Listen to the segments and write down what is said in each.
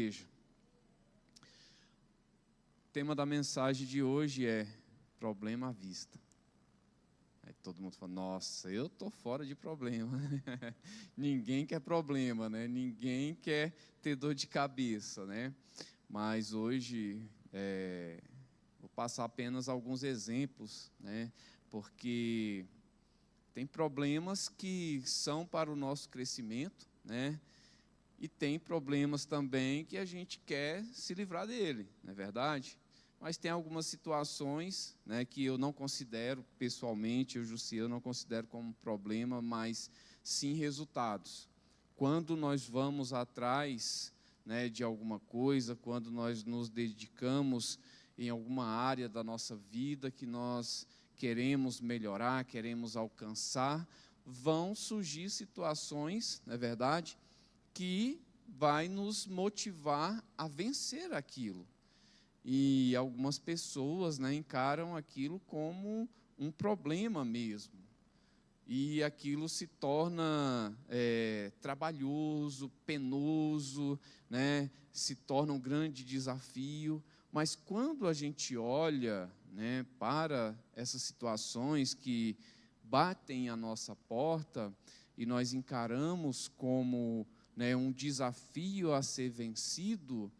igreja. O tema da mensagem de hoje é problema à vista. Aí todo mundo fala, nossa, eu estou fora de problema. Ninguém quer problema, né? Ninguém quer ter dor de cabeça, né? Mas hoje vou passar apenas alguns exemplos, né? Porque tem problemas que são para o nosso crescimento, né? E tem problemas também que a gente quer se livrar dele, não é verdade? Mas tem algumas situações, né, que eu não considero, pessoalmente, eu, Jussiano, não considero como problema, mas sim resultados. Quando nós vamos atrás, né, de alguma coisa, quando nós nos dedicamos em alguma área da nossa vida que nós queremos melhorar, queremos alcançar, vão surgir situações, não é verdade?, que vai nos motivar a vencer aquilo. E algumas pessoas, né, encaram aquilo como um problema mesmo. E aquilo se torna trabalhoso, penoso, né, se torna um grande desafio. Mas quando a gente olha, né, para essas situações que batem à nossa porta e nós encaramos como, né, um desafio a ser vencido,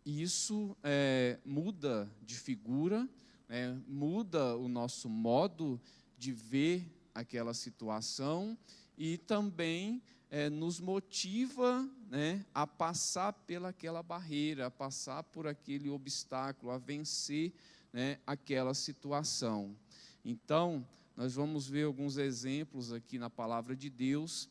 isso muda de figura, muda o nosso modo de ver aquela situação e também nos motiva, né, a passar pelaquela barreira, a passar por aquele obstáculo, a vencer, né, aquela situação. Então, nós vamos ver alguns exemplos aqui na palavra de Deus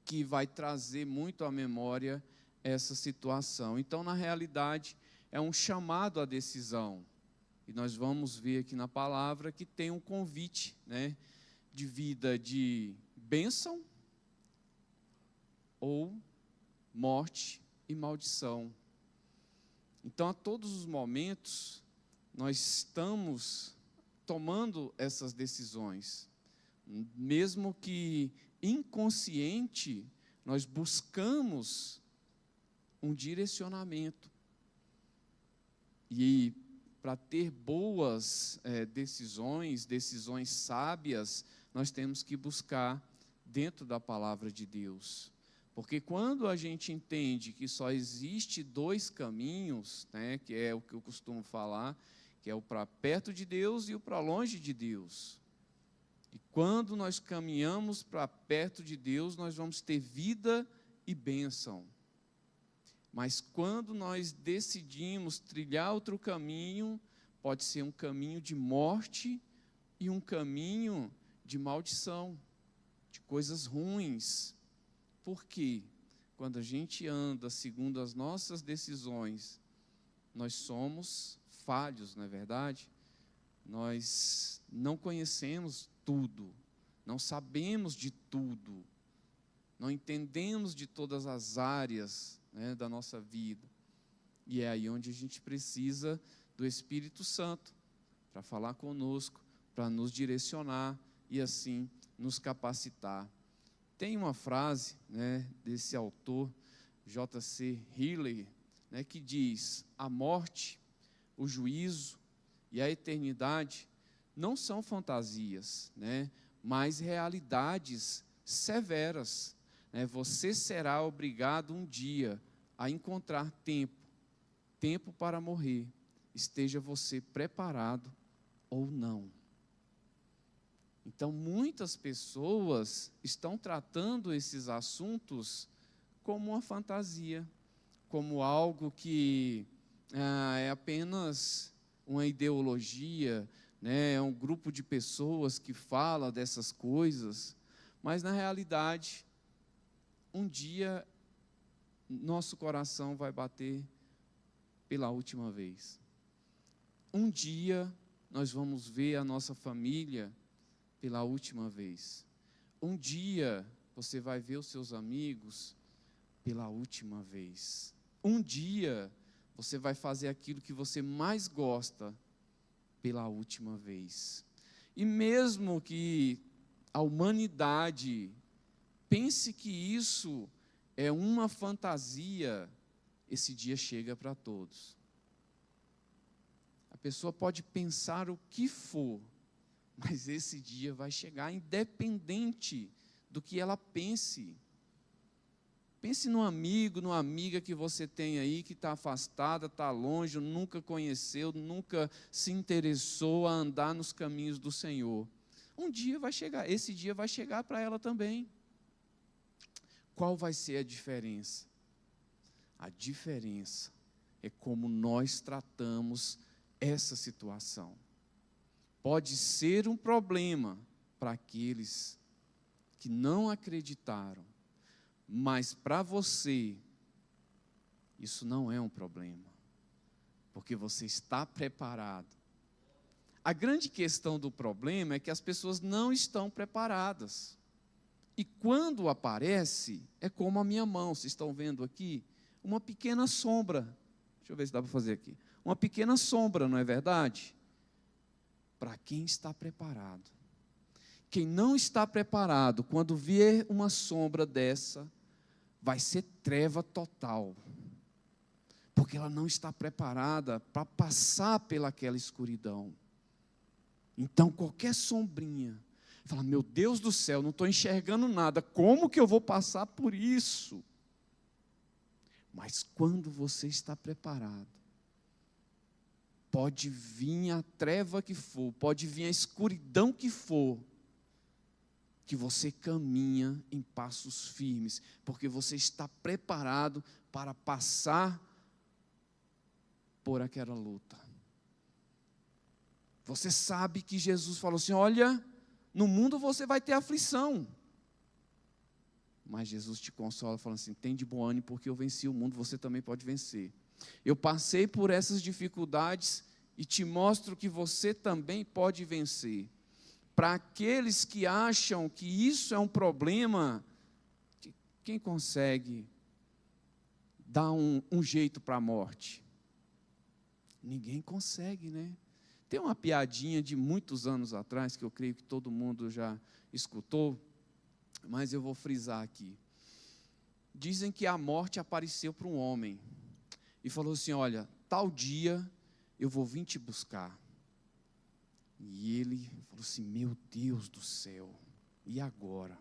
que vai trazer muito à memória essa situação. Então, na realidade, é um chamado à decisão. E nós vamos ver aqui na palavra que tem um convite, né, de vida de bênção ou morte e maldição. Então, a todos os momentos, nós estamos tomando essas decisões. Mesmo que inconsciente, nós buscamos um direcionamento. E para ter boas decisões sábias, nós temos que buscar dentro da palavra de Deus. Porque quando a gente entende que só existe dois caminhos, né, que é o que eu costumo falar, que é o para perto de Deus e o para longe de Deus. E quando nós caminhamos para perto de Deus, nós vamos ter vida e bênção. Mas quando nós decidimos trilhar outro caminho, pode ser um caminho de morte e um caminho de maldição, de coisas ruins. Por quê? Quando a gente anda segundo as nossas decisões, nós somos falhos, não é verdade? Nós não conhecemos tudo, não sabemos de tudo, não entendemos de todas as áreas, né, da nossa vida. E é aí onde a gente precisa do Espírito Santo para falar conosco, para nos direcionar e assim nos capacitar. Tem uma frase, né, desse autor, J.C. Hilley, né, que diz: a morte, o juízo e a eternidade não são fantasias, né, mas realidades severas. Você será obrigado um dia a encontrar tempo para morrer. Esteja você preparado ou não. Então, muitas pessoas estão tratando esses assuntos como uma fantasia, como algo que é apenas uma ideologia, né? É um grupo de pessoas que fala dessas coisas, mas na realidade, um dia nosso coração vai bater pela última vez. Um dia nós vamos ver a nossa família pela última vez. Um dia você vai ver os seus amigos pela última vez. Um dia você vai fazer aquilo que você mais gosta pela última vez. E mesmo que a humanidade pense que isso é uma fantasia, esse dia chega para todos. A pessoa pode pensar o que for, mas esse dia vai chegar, independente do que ela pense. Pense num amigo, numa amiga que você tem aí, que está afastada, está longe, nunca conheceu, nunca se interessou a andar nos caminhos do Senhor. Um dia vai chegar, esse dia vai chegar para ela também. Qual vai ser a diferença? A diferença é como nós tratamos essa situação. Pode ser um problema para aqueles que não acreditaram, mas para você, isso não é um problema, porque você está preparado. A grande questão do problema é que as pessoas não estão preparadas. E quando aparece, é como a minha mão, vocês estão vendo aqui, uma pequena sombra. Deixa eu ver se dá para fazer aqui. Uma pequena sombra, não é verdade? Para quem está preparado. Quem não está preparado, quando vier uma sombra dessa, vai ser treva total. Porque ela não está preparada para passar pelaquela escuridão. Então, qualquer sombrinha, fala, meu Deus do céu, não estou enxergando nada, como que eu vou passar por isso? Mas quando você está preparado, pode vir a treva que for, pode vir a escuridão que for, que você caminha em passos firmes, porque você está preparado para passar por aquela luta. Você sabe que Jesus falou assim, olha, no mundo você vai ter aflição. Mas Jesus te consola falando assim, tem de bom ânimo, porque eu venci o mundo, você também pode vencer. Eu passei por essas dificuldades e te mostro que você também pode vencer. Para aqueles que acham que isso é um problema, quem consegue dar um jeito para a morte? Ninguém consegue, né? Tem uma piadinha de muitos anos atrás, que eu creio que todo mundo já escutou, mas eu vou frisar aqui. Dizem que a morte apareceu para um homem e falou assim, olha, tal dia eu vou vir te buscar. E ele falou assim, meu Deus do céu, e agora?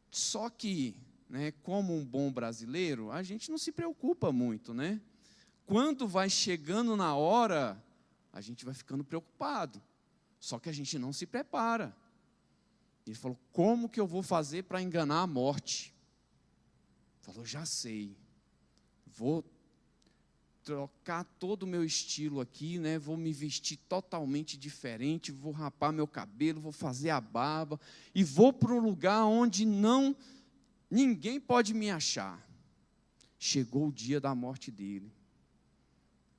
Só que, né, como um bom brasileiro, a gente não se preocupa muito, né? Quando vai chegando na hora, a gente vai ficando preocupado. Só que a gente não se prepara. Ele falou, como que eu vou fazer para enganar a morte? Falou, já sei. Vou trocar todo o meu estilo aqui, né? Vou me vestir totalmente diferente, vou rapar meu cabelo, vou fazer a barba e vou para um lugar onde ninguém pode me achar. Chegou o dia da morte dele.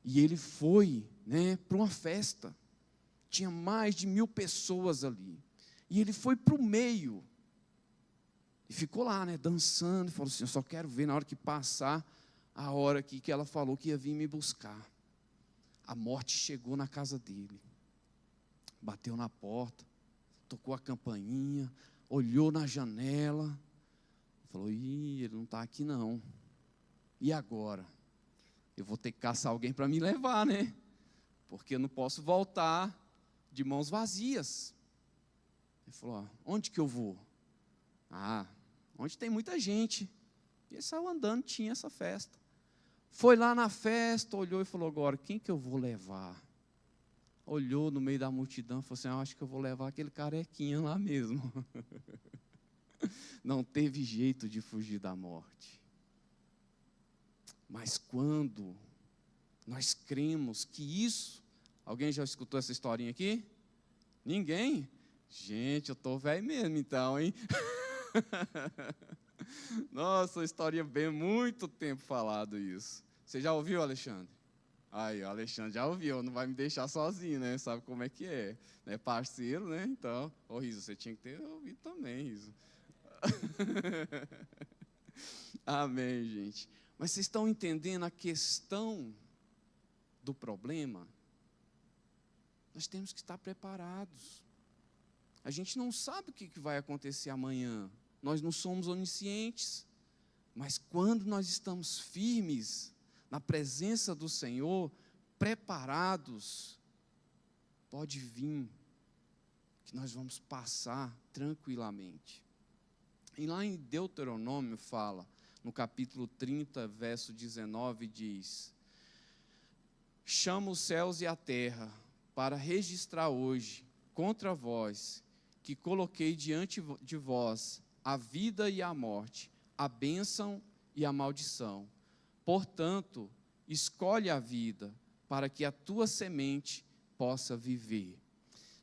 E ele foi, né, para uma festa. Tinha mais de 1000 pessoas ali. E ele foi para o meio. E ficou lá, né, dançando. E falou assim, eu só quero ver na hora que passar a hora que ela falou que ia vir me buscar. A morte chegou na casa dele. Bateu na porta. Tocou a campainha. Olhou na janela. Falou, ele não está aqui não. E agora? Eu vou ter que caçar alguém para me levar, né? Porque eu não posso voltar de mãos vazias. Ele falou, onde que eu vou? Onde tem muita gente. E ele saiu andando, tinha essa festa. Foi lá na festa, olhou e falou, agora, quem que eu vou levar? Olhou no meio da multidão e falou assim, acho que eu vou levar aquele carequinha lá mesmo. Não teve jeito de fugir da morte. Mas quando nós cremos que isso... Alguém já escutou essa historinha aqui? Ninguém? Gente, eu estou velho mesmo então, hein? Nossa, uma historinha bem, muito tempo falado isso. Você já ouviu, Alexandre? Aí, o Alexandre já ouviu, não vai me deixar sozinho, né? Sabe como é que é? Né? Parceiro, né? Então, Riso, você tinha que ter ouvido também, Riso. Amém, gente. Mas vocês estão entendendo a questão do problema? Nós temos que estar preparados. A gente não sabe o que vai acontecer amanhã. Nós não somos oniscientes. Mas quando nós estamos firmes na presença do Senhor, preparados, pode vir, que nós vamos passar tranquilamente. E lá em Deuteronômio fala, no capítulo 30, verso 19, diz: chamo os céus e a terra para registrar hoje contra vós, que coloquei diante de vós a vida e a morte, a bênção e a maldição. Portanto, escolhe a vida, para que a tua semente possa viver.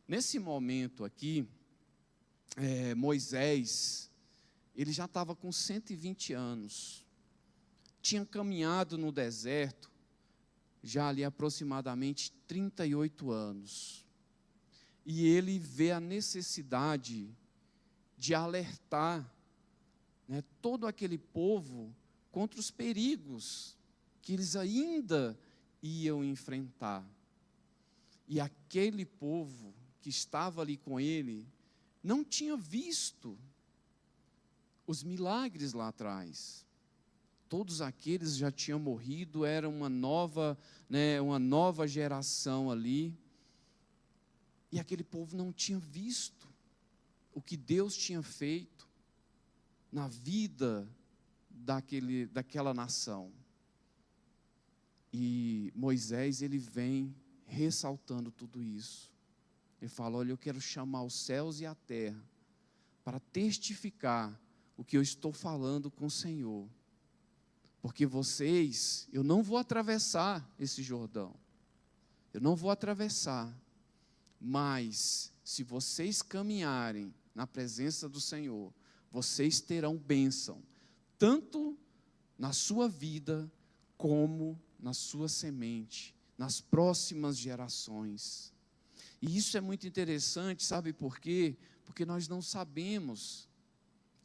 Nesse momento aqui, Moisés, ele já estava com 120 anos, tinha caminhado no deserto, já ali aproximadamente 38 anos, e ele vê a necessidade de alertar, todo aquele povo contra os perigos que eles ainda iam enfrentar. E aquele povo que estava ali com ele não tinha visto os milagres lá atrás. Todos aqueles já tinham morrido, era uma nova geração ali. E aquele povo não tinha visto o que Deus tinha feito na vida daquela nação. E Moisés, ele vem ressaltando tudo isso. Ele fala: olha, eu quero chamar os céus e a terra para testificar o que eu estou falando com o Senhor. Porque vocês, eu não vou atravessar esse Jordão. Eu não vou atravessar. Mas, se vocês caminharem na presença do Senhor, vocês terão bênção, tanto na sua vida, como na sua semente, nas próximas gerações. E isso é muito interessante, sabe por quê? Porque nós não sabemos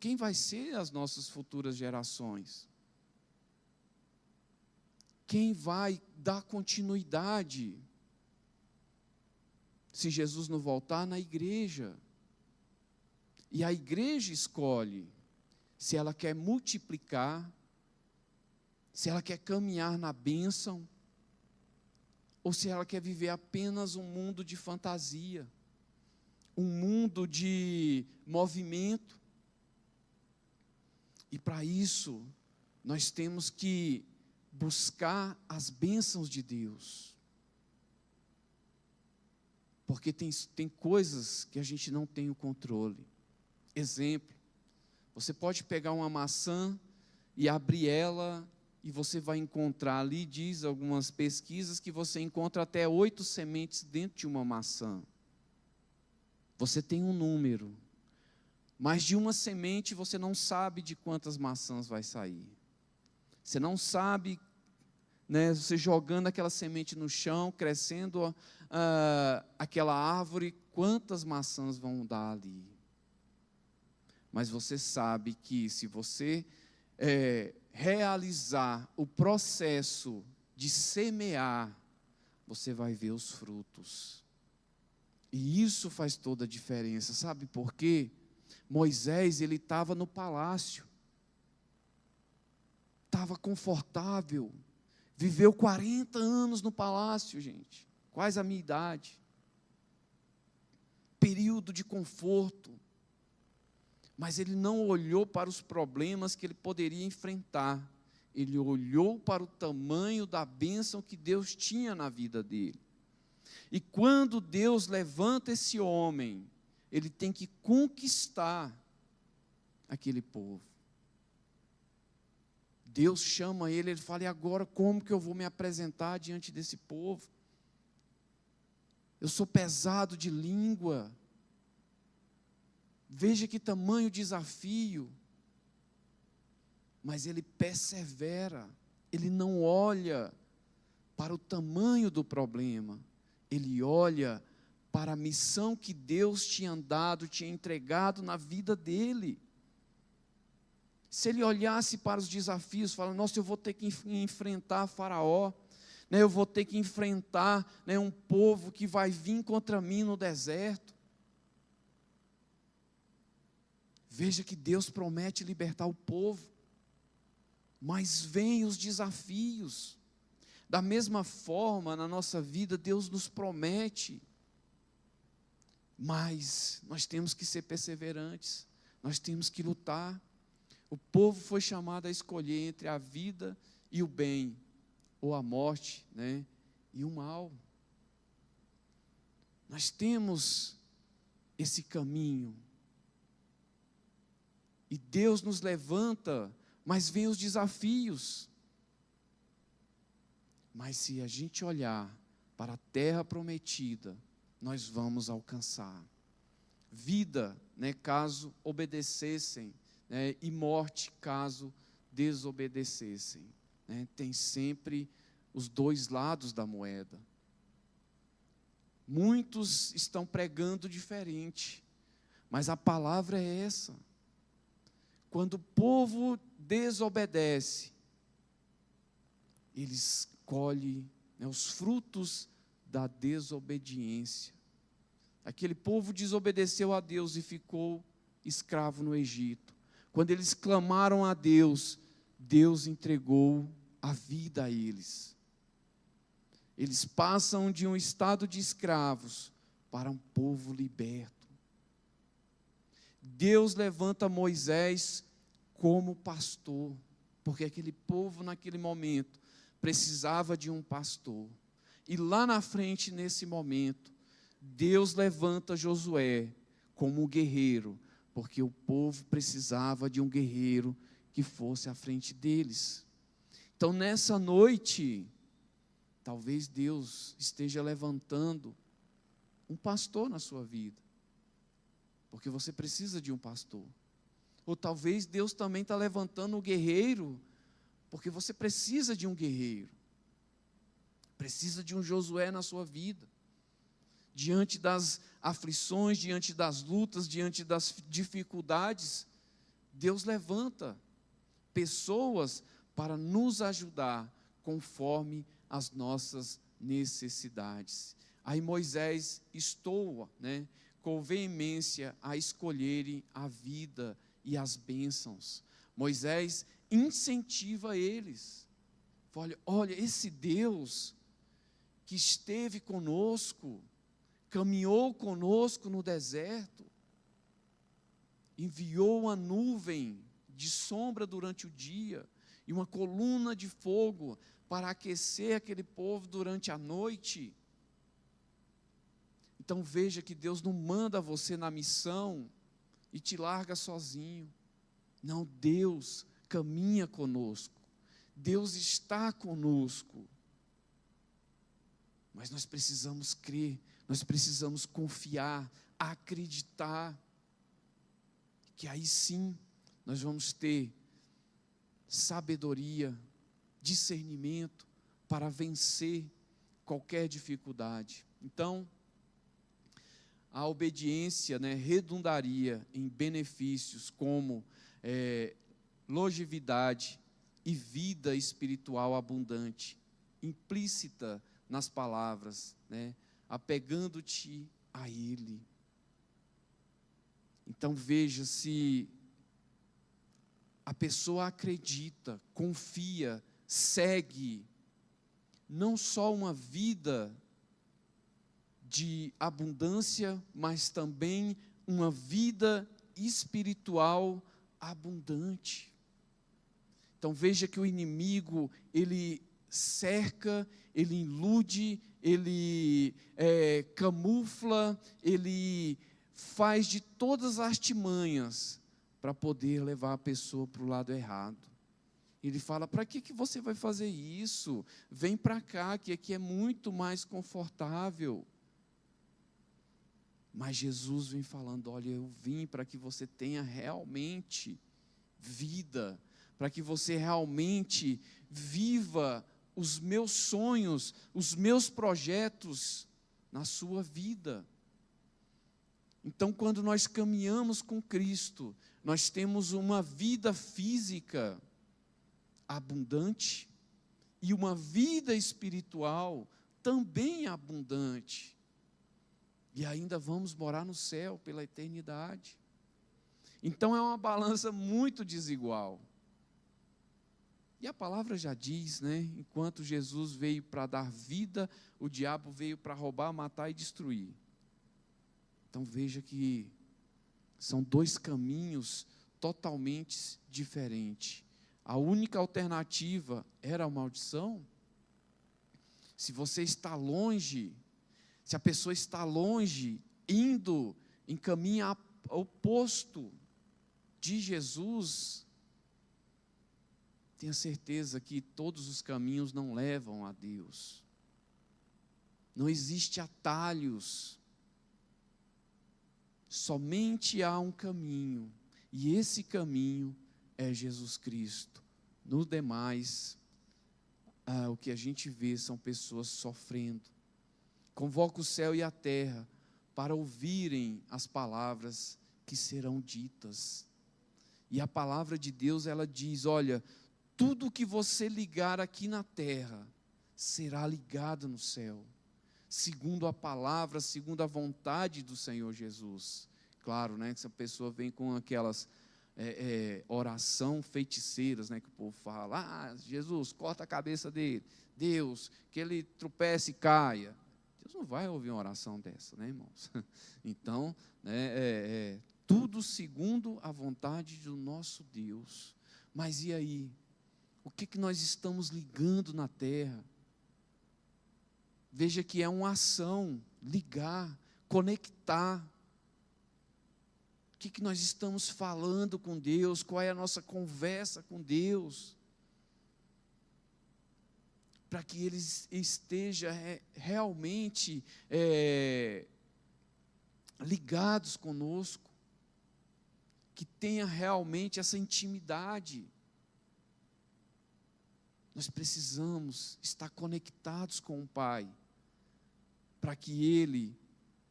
quem vai ser as nossas futuras gerações. Quem vai dar continuidade, se Jesus não voltar, na igreja. E a igreja escolhe se ela quer multiplicar, se ela quer caminhar na bênção, ou se ela quer viver apenas um mundo de fantasia, um mundo de movimento. E para isso, nós temos que buscar as bênçãos de Deus. Porque tem coisas que a gente não tem o controle. Exemplo, você pode pegar uma maçã e abrir ela, e você vai encontrar ali, diz algumas pesquisas, que você encontra até 8 sementes dentro de uma maçã. Você tem um número, mas de uma semente você não sabe de quantas maçãs vai sair. Você não sabe, você jogando aquela semente no chão, crescendo aquela árvore, quantas maçãs vão dar ali. Mas você sabe que se você realizar o processo de semear, você vai ver os frutos. E isso faz toda a diferença. Sabe por quê? Moisés, ele estava no palácio, estava confortável, viveu 40 anos no palácio, gente, quase a minha idade, período de conforto, mas ele não olhou para os problemas que ele poderia enfrentar, ele olhou para o tamanho da bênção que Deus tinha na vida dele. E quando Deus levanta esse homem, ele tem que conquistar aquele povo. Deus chama ele fala: e agora como que eu vou me apresentar diante desse povo? Eu sou pesado de língua. Veja que tamanho desafio. Mas ele persevera, ele não olha para o tamanho do problema, ele olha para a missão que Deus tinha dado, tinha entregado na vida dele. Se ele olhasse para os desafios, falando: nossa, eu vou ter que enfrentar Faraó, eu vou ter que enfrentar um povo que vai vir contra mim no deserto. Veja que Deus promete libertar o povo. mas vêm os desafios. Da mesma forma, na nossa vida, Deus nos promete, mas nós temos que ser perseverantes, nós temos que lutar. O povo foi chamado a escolher entre a vida e o bem, ou a morte, né, e o mal. Nós temos esse caminho, e Deus nos levanta, mas vem os desafios. Mas se a gente olhar para a terra prometida, nós vamos alcançar. Vida, né, caso obedecessem, né, e morte, caso desobedecessem. Né, tem sempre os dois lados da moeda. Muitos estão pregando diferente, mas a palavra é essa. Quando o povo desobedece, eles colhem, né, os frutos da desobediência. Aquele povo desobedeceu a Deus e ficou escravo no Egito. Quando eles clamaram a Deus, Deus entregou a vida a eles. Eles passam de um estado de escravos para um povo liberto. Deus levanta Moisés como pastor, porque aquele povo naquele momento precisava de um pastor. E lá na frente, nesse momento, Deus levanta Josué como um guerreiro, porque o povo precisava de um guerreiro que fosse à frente deles. Então, nessa noite, talvez Deus esteja levantando um pastor na sua vida, porque você precisa de um pastor. Ou talvez Deus também está levantando um guerreiro, porque você precisa de um guerreiro. Precisa de um Josué na sua vida. Diante das aflições, diante das lutas, diante das dificuldades, Deus levanta pessoas para nos ajudar conforme as nossas necessidades. Aí Moisés estoua, né, com veemência a escolherem a vida e as bênçãos. Moisés incentiva eles. Olha, esse Deus que esteve conosco, caminhou conosco no deserto, enviou uma nuvem de sombra durante o dia e uma coluna de fogo para aquecer aquele povo durante a noite. Então veja que Deus não manda você na missão e te larga sozinho. Não, Deus caminha conosco, Deus está conosco. Mas nós precisamos crer, nós precisamos confiar, acreditar, que aí sim nós vamos ter sabedoria, discernimento para vencer qualquer dificuldade. Então, a obediência, né, redundaria em benefícios como longevidade e vida espiritual abundante, implícita nas palavras, né, apegando-te a Ele. Então veja, se a pessoa acredita, confia, segue, não só uma vida de abundância, mas também uma vida espiritual abundante. Então veja que o inimigo, ele cerca, ele ilude, ele camufla, ele faz de todas as artimanhas para poder levar a pessoa para o lado errado. Ele fala: para que você vai fazer isso? Vem para cá, que aqui é muito mais confortável. Mas Jesus vem falando: olha, eu vim para que você tenha realmente vida, para que você realmente viva os meus sonhos, os meus projetos na sua vida. Então, quando nós caminhamos com Cristo, nós temos uma vida física abundante e uma vida espiritual também abundante. E ainda vamos morar no céu pela eternidade. Então é uma balança muito desigual. E a palavra já diz, né? Enquanto Jesus veio para dar vida, o diabo veio para roubar, matar e destruir. Então veja que são dois caminhos totalmente diferentes. A única alternativa era a maldição. Se você está longe, se a pessoa está longe, indo em caminho oposto de Jesus, tenha certeza que todos os caminhos não levam a Deus. Não existe atalhos. Somente há um caminho, e esse caminho é Jesus Cristo. No demais, o que a gente vê são pessoas sofrendo. Convoca o céu e a terra para ouvirem as palavras que serão ditas. E a palavra de Deus, ela diz, olha, tudo que você ligar aqui na terra, será ligado no céu. Segundo a palavra, segundo a vontade do Senhor Jesus. Claro, né, que essa pessoa vem com aquelas oração feiticeiras, né, que o povo fala, Jesus, corta a cabeça dele, Deus, que ele tropece e caia. Deus não vai ouvir uma oração dessa, né, irmãos? Então, tudo segundo a vontade do nosso Deus. Mas e aí? O que nós estamos ligando na terra? Veja que é uma ação, ligar, conectar. O que nós estamos falando com Deus? Qual é a nossa conversa com Deus? Para que Ele esteja realmente ligados conosco, que tenha realmente essa intimidade. Nós precisamos estar conectados com o Pai, para que Ele,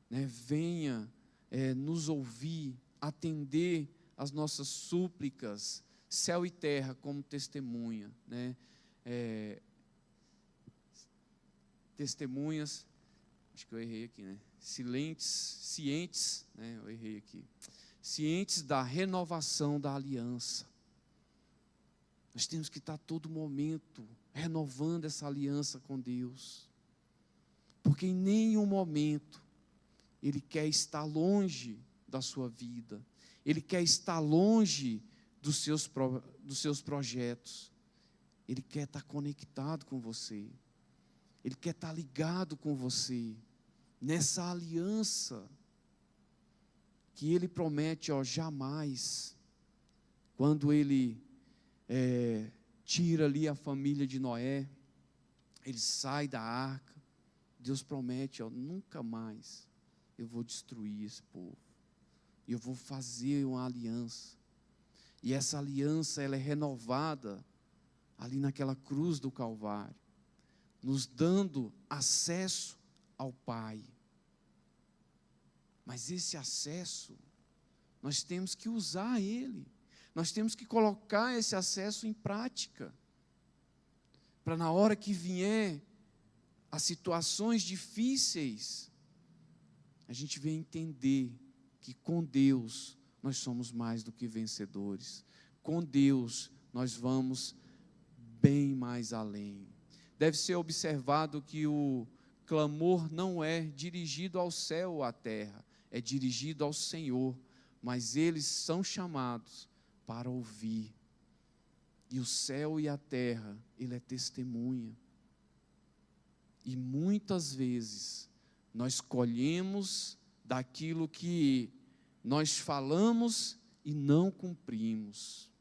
né, venha nos ouvir, atender as nossas súplicas, céu e terra como testemunha, né? Testemunhas, acho que eu errei aqui, né? Cientes, né? Eu errei aqui. Cientes da renovação da aliança. Nós temos que estar a todo momento renovando essa aliança com Deus, porque em nenhum momento Ele quer estar longe da sua vida, Ele quer estar longe dos seus projetos, Ele quer estar conectado com você, Ele quer estar ligado com você, nessa aliança, que Ele promete, jamais, quando Ele tira ali a família de Noé, ele sai da arca, Deus promete, nunca mais eu vou destruir esse povo, eu vou fazer uma aliança, e essa aliança ela é renovada ali naquela cruz do Calvário, nos dando acesso ao Pai. Mas esse acesso, nós temos que usar ele, nós temos que colocar esse acesso em prática, para na hora que vier as situações difíceis, a gente venha entender que com Deus nós somos mais do que vencedores, com Deus nós vamos bem mais além. Deve ser observado que o clamor não é dirigido ao céu ou à terra, é dirigido ao Senhor, mas eles são chamados para ouvir, e o céu e a terra, ele é testemunha, e muitas vezes, nós colhemos daquilo que nós falamos e não cumprimos,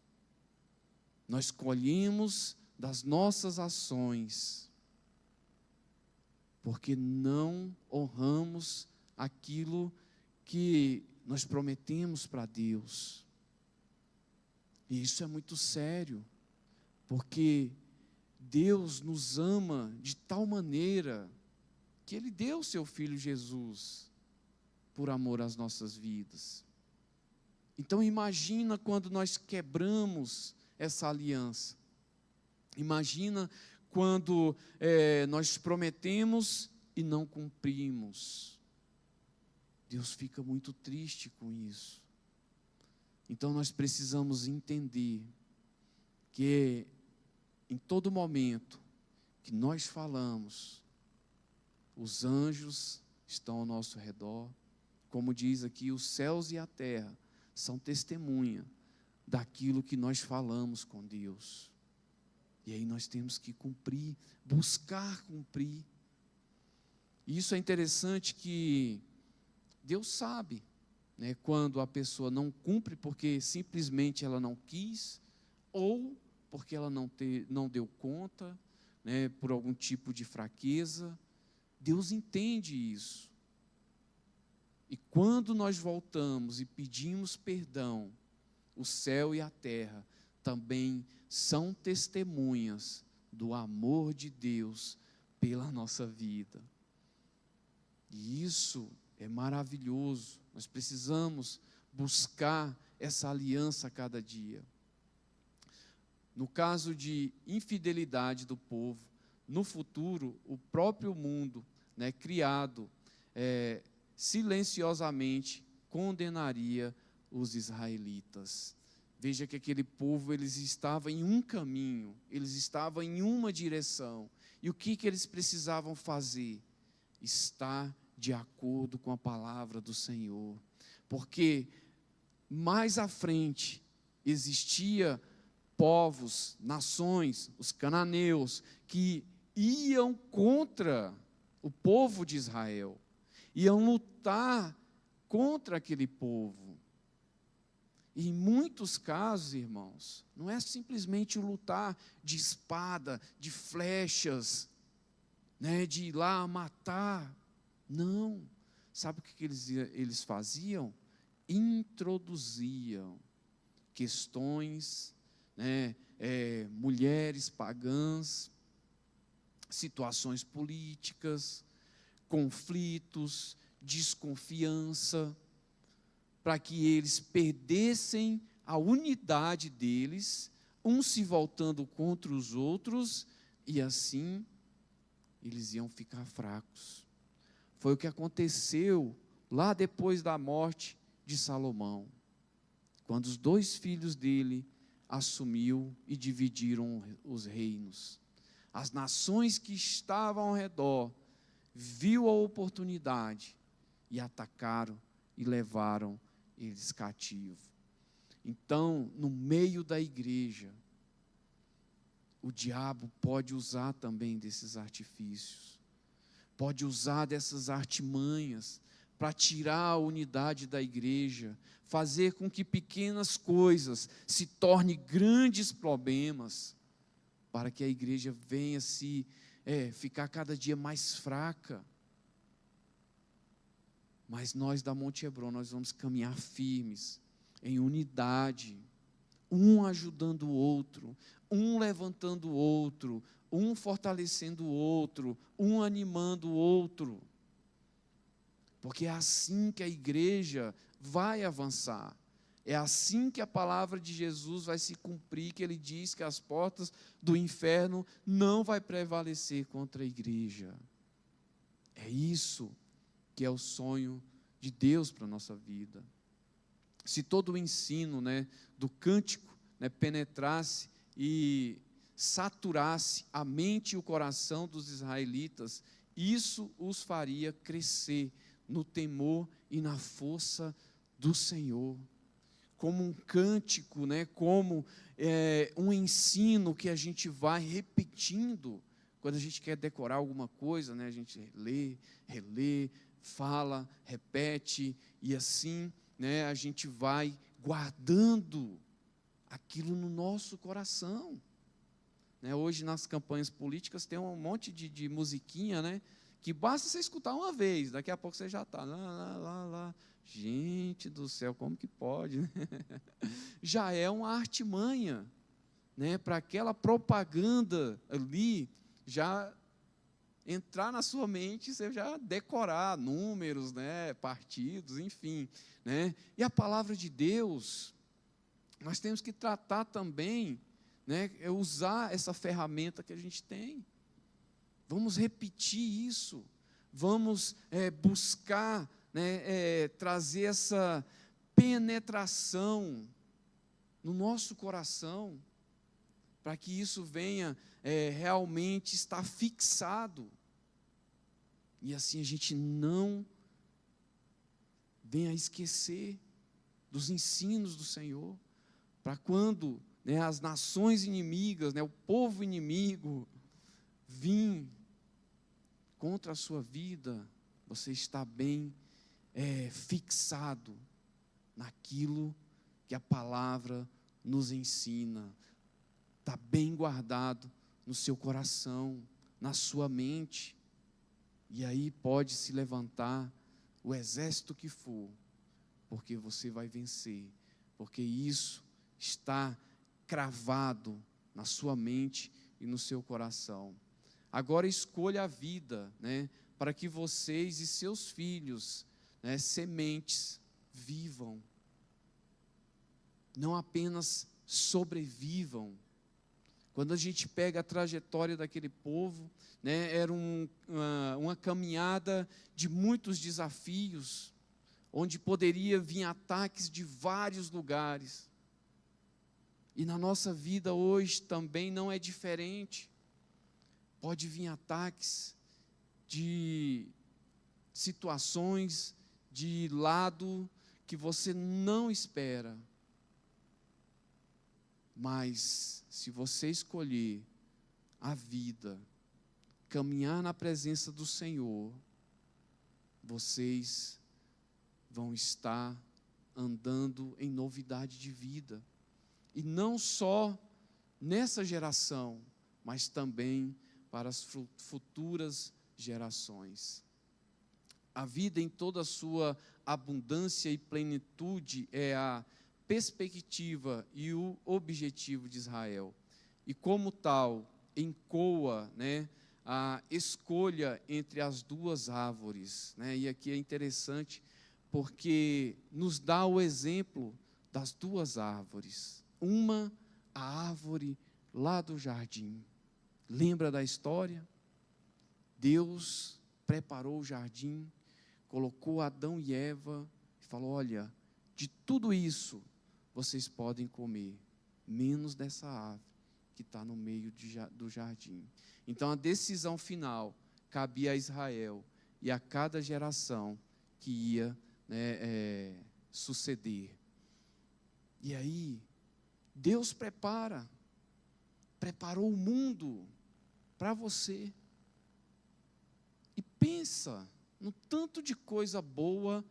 nós colhemos das nossas ações, porque não honramos aquilo que nós prometemos para Deus. E isso é muito sério, porque Deus nos ama de tal maneira que Ele deu o seu Filho Jesus por amor às nossas vidas. Então imagina quando nós quebramos essa aliança. Imagina quando nós prometemos e não cumprimos. Deus fica muito triste com isso. Então nós precisamos entender que em todo momento que nós falamos, os anjos estão ao nosso redor. Como diz aqui, os céus e a terra são testemunha daquilo que nós falamos com Deus. E aí nós temos que cumprir, buscar cumprir. E isso é interessante que Deus sabe, né, quando a pessoa não cumpre porque simplesmente ela não quis, ou porque ela não deu conta, né, por algum tipo de fraqueza. Deus entende isso. E quando nós voltamos e pedimos perdão, o céu e a terra também são testemunhas do amor de Deus pela nossa vida. E isso é maravilhoso. Nós precisamos buscar essa aliança a cada dia. No caso de infidelidade do povo, no futuro, o próprio mundo, né, criado, silenciosamente condenaria os israelitas. Veja que aquele povo, eles estavam em um caminho, eles estavam em uma direção. E o que eles precisavam fazer? Estar de acordo com a palavra do Senhor. Porque mais à frente existia povos, nações, os cananeus, que iam contra o povo de Israel, iam lutar contra aquele povo. E em muitos casos, irmãos, não é simplesmente o lutar de espada, de flechas, né, de ir lá matar. Não. Sabe o que eles faziam? Introduziam questões, né, mulheres pagãs, situações políticas, conflitos, desconfiança, para que eles perdessem a unidade deles, uns se voltando contra os outros, e assim eles iam ficar fracos. Foi o que aconteceu lá depois da morte de Salomão, quando os 2 filhos dele assumiu e dividiram os reinos. As nações que estavam ao redor viu a oportunidade e atacaram e levaram eles cativos. Então, no meio da igreja, o diabo pode usar também desses artifícios, pode usar dessas artimanhas para tirar a unidade da igreja, fazer com que pequenas coisas se tornem grandes problemas, para que a igreja venha ficar cada dia mais fraca. Mas nós da Monte Hebron, nós vamos caminhar firmes, em unidade, um ajudando o outro, um levantando o outro, um fortalecendo o outro, um animando o outro. Porque é assim que a igreja vai avançar. É assim que a palavra de Jesus vai se cumprir, que ele diz que as portas do inferno não vai prevalecer contra a igreja. É isso que é o sonho de Deus para a nossa vida. Se todo o ensino, né, do cântico, né, penetrasse e saturasse a mente e o coração dos israelitas, isso os faria crescer no temor e na força do Senhor. Como um cântico, né, como um ensino que a gente vai repetindo. Quando a gente quer decorar alguma coisa, né, a gente lê, relê, fala, repete, e assim, né, a gente vai guardando aquilo no nosso coração. Né, hoje nas campanhas políticas tem um monte de musiquinha, né, que basta você escutar uma vez, daqui a pouco você já está lá. Gente do céu, como que pode? Né? Já é uma artimanha, né, para aquela propaganda ali, já entrar na sua mente, você já decorar números, né, partidos, enfim. Né? E a palavra de Deus, nós temos que tratar também, né, usar essa ferramenta que a gente tem. Vamos repetir isso, vamos buscar, né, trazer essa penetração no nosso coração, para que isso venha realmente estar fixado. E assim a gente não venha a esquecer dos ensinos do Senhor, para quando as nações inimigas, o povo inimigo vir contra a sua vida, você está bem fixado naquilo que a palavra nos ensina, está bem guardado no seu coração, na sua mente, e aí pode se levantar o exército que for, porque você vai vencer, porque isso está cravado na sua mente e no seu coração. Agora escolha a vida, para que vocês e seus filhos, sementes, vivam, não apenas sobrevivam. Quando a gente pega a trajetória daquele povo, era uma caminhada de muitos desafios, onde poderia vir ataques de vários lugares. E na nossa vida hoje também não é diferente. Pode vir ataques de situações, de lado que você não espera. Mas se você escolher a vida, caminhar na presença do Senhor, vocês vão estar andando em novidade de vida. E não só nessa geração, mas também para as futuras gerações. A vida em toda a sua abundância e plenitude é a perspectiva e o objetivo de Israel. E como tal, encoa, a escolha entre as duas árvores. E aqui é interessante, porque nos dá o exemplo das duas árvores. Uma, a árvore lá do jardim. Lembra da história? Deus preparou o jardim, colocou Adão e Eva e falou: olha, de tudo isso vocês podem comer, menos dessa árvore que está no meio do jardim. Então a decisão final cabia a Israel e a cada geração que ia suceder. E aí, Deus preparou o mundo para você. E pensa no tanto de coisa boa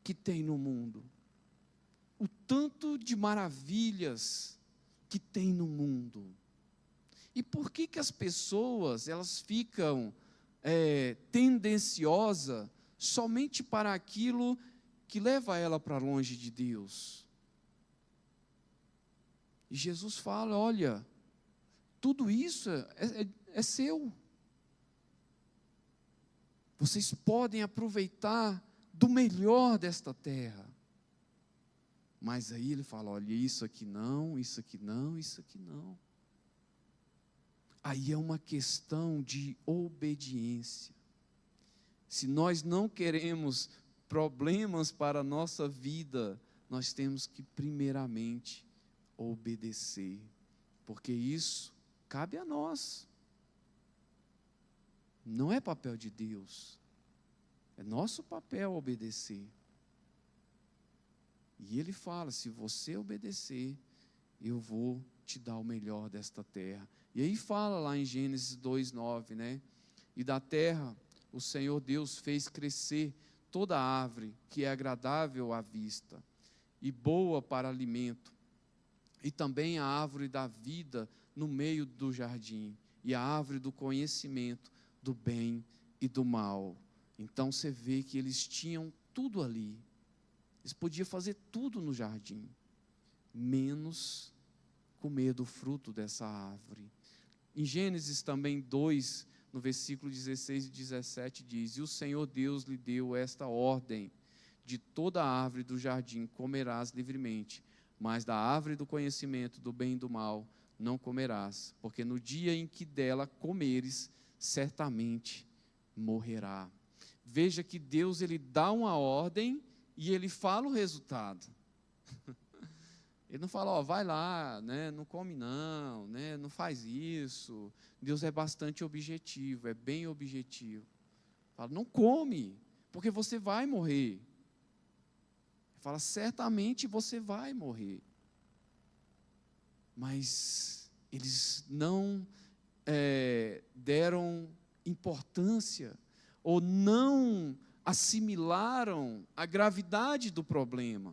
que tem no mundo, o tanto de maravilhas que tem no mundo. E por que as pessoas elas ficam tendenciosas somente para aquilo que leva ela para longe de Deus? E Jesus fala: olha, tudo isso é seu. Vocês podem aproveitar do melhor desta terra. Mas aí ele fala: olha, isso aqui não, isso aqui não, isso aqui não. Aí é uma questão de obediência. Se nós não queremos problemas para a nossa vida, nós temos que primeiramente obedecer, porque isso cabe a nós. Não é papel de Deus, é nosso papel obedecer. E ele fala: se você obedecer, eu vou te dar o melhor desta terra. E aí fala lá em Gênesis 2:9, e da terra o Senhor Deus fez crescer toda árvore que é agradável à vista e boa para alimento, e também a árvore da vida no meio do jardim, e a árvore do conhecimento do bem e do mal. Então você vê que eles tinham tudo ali. Eles podiam fazer tudo no jardim, menos comer do fruto dessa árvore. Em Gênesis também 2, no versículo 16 e 17 diz: e o Senhor Deus lhe deu esta ordem: de toda a árvore do jardim comerás livremente, mas da árvore do conhecimento do bem e do mal não comerás, porque no dia em que dela comeres, certamente morrerá. Veja que Deus, ele dá uma ordem e ele fala o resultado. Ele não fala, ó, vai lá, né, não come não, né, não faz isso. Deus é bastante objetivo, é bem objetivo. Fala, não come, porque você vai morrer. Ele fala, certamente você vai morrer. Mas eles não deram importância ou não assimilaram a gravidade do problema.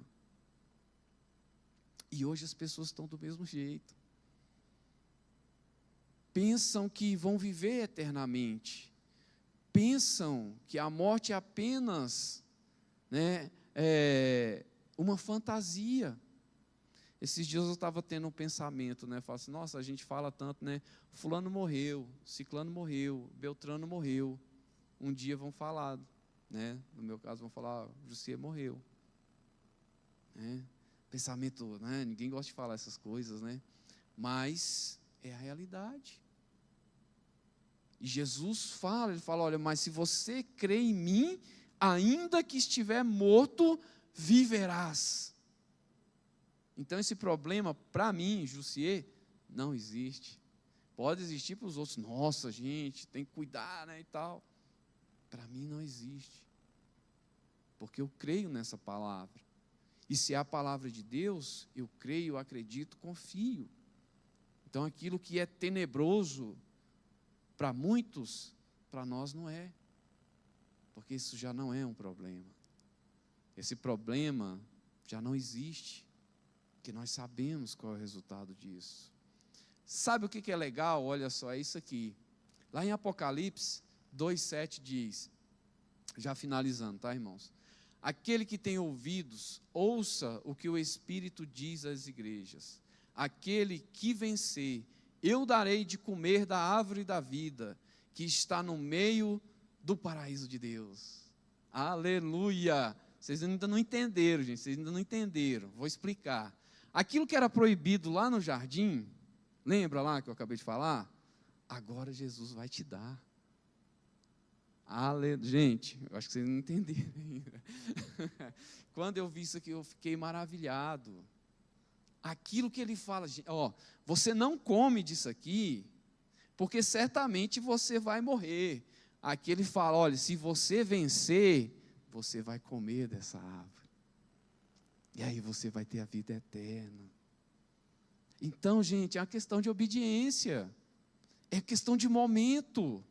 E hoje as pessoas estão do mesmo jeito. Pensam que vão viver eternamente. Pensam que a morte é apenas, né, uma fantasia. Esses dias eu estava tendo um pensamento, né? Falo assim, nossa, a gente fala tanto, né? Fulano morreu, Ciclano morreu, Beltrano morreu. Um dia vão falar, né? No meu caso vão falar, Jussier morreu. Né? Pensamento, né? Ninguém gosta de falar essas coisas, né? Mas é a realidade. E Jesus fala, ele fala, olha, mas se você crê em mim, ainda que estiver morto, viverás. Então esse problema, para mim, Jussier, não existe. Pode existir para os outros, nossa gente, tem que cuidar, né, e tal. Para mim não existe. Porque eu creio nessa palavra. E se é a palavra de Deus, eu creio, acredito, confio. Então aquilo que é tenebroso para muitos, para nós não é. Porque isso já não é um problema. Esse problema já não existe. Porque nós sabemos qual é o resultado disso. Sabe o que é legal? Olha só, é isso aqui. Lá em Apocalipse 2,7 diz, já finalizando, tá, irmãos? Aquele que tem ouvidos, ouça o que o Espírito diz às igrejas. Aquele que vencer, eu darei de comer da árvore da vida, que está no meio do paraíso de Deus. Aleluia! Vocês ainda não entenderam, gente, vocês ainda não entenderam. Vou explicar. Aquilo que era proibido lá no jardim, lembra lá que eu acabei de falar? Agora Jesus vai te dar. Gente, eu acho que vocês não entenderam ainda. Quando eu vi isso aqui, eu fiquei maravilhado. Aquilo que ele fala, ó, você não come disso aqui, porque certamente você vai morrer. Aqui ele fala, olha, se você vencer, você vai comer dessa árvore. E aí você vai ter a vida eterna. Então, gente, é uma questão de obediência. É questão de momento.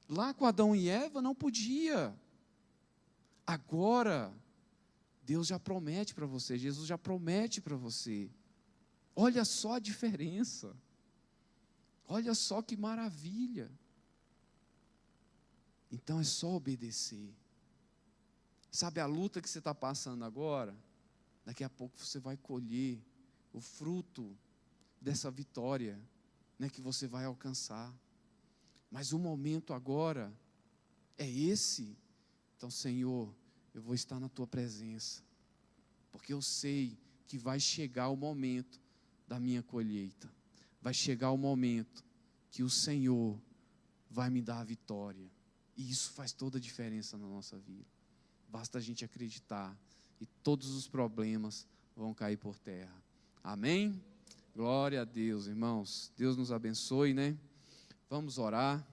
Lá com Adão e Eva não podia. Agora, Deus já promete para você, Jesus já promete para você. Olha só a diferença. Olha só que maravilha. Então é só obedecer. Sabe a luta que você está passando agora? Daqui a pouco você vai colher o fruto dessa vitória, né, que você vai alcançar. Mas o momento agora é esse. Então, Senhor, eu vou estar na Tua presença, porque eu sei que vai chegar o momento da minha colheita. Vai chegar o momento que o Senhor vai me dar a vitória. E isso faz toda a diferença na nossa vida. Basta a gente acreditar e todos os problemas vão cair por terra. Amém? Glória a Deus, irmãos. Deus nos abençoe, né? Vamos orar.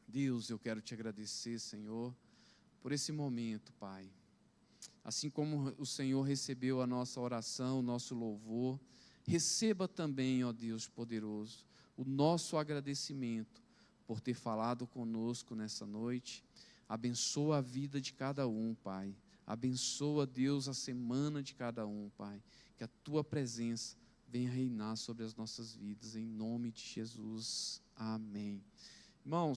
Deus, eu quero te agradecer, Senhor, por esse momento, Pai. Assim como o Senhor recebeu a nossa oração, o nosso louvor, receba também, ó Deus poderoso, o nosso agradecimento por ter falado conosco nessa noite. Abençoa a vida de cada um, Pai. Abençoa, Deus, a semana de cada um, Pai. Que a Tua presença venha reinar sobre as nossas vidas, em nome de Jesus. Amém. Irmãos,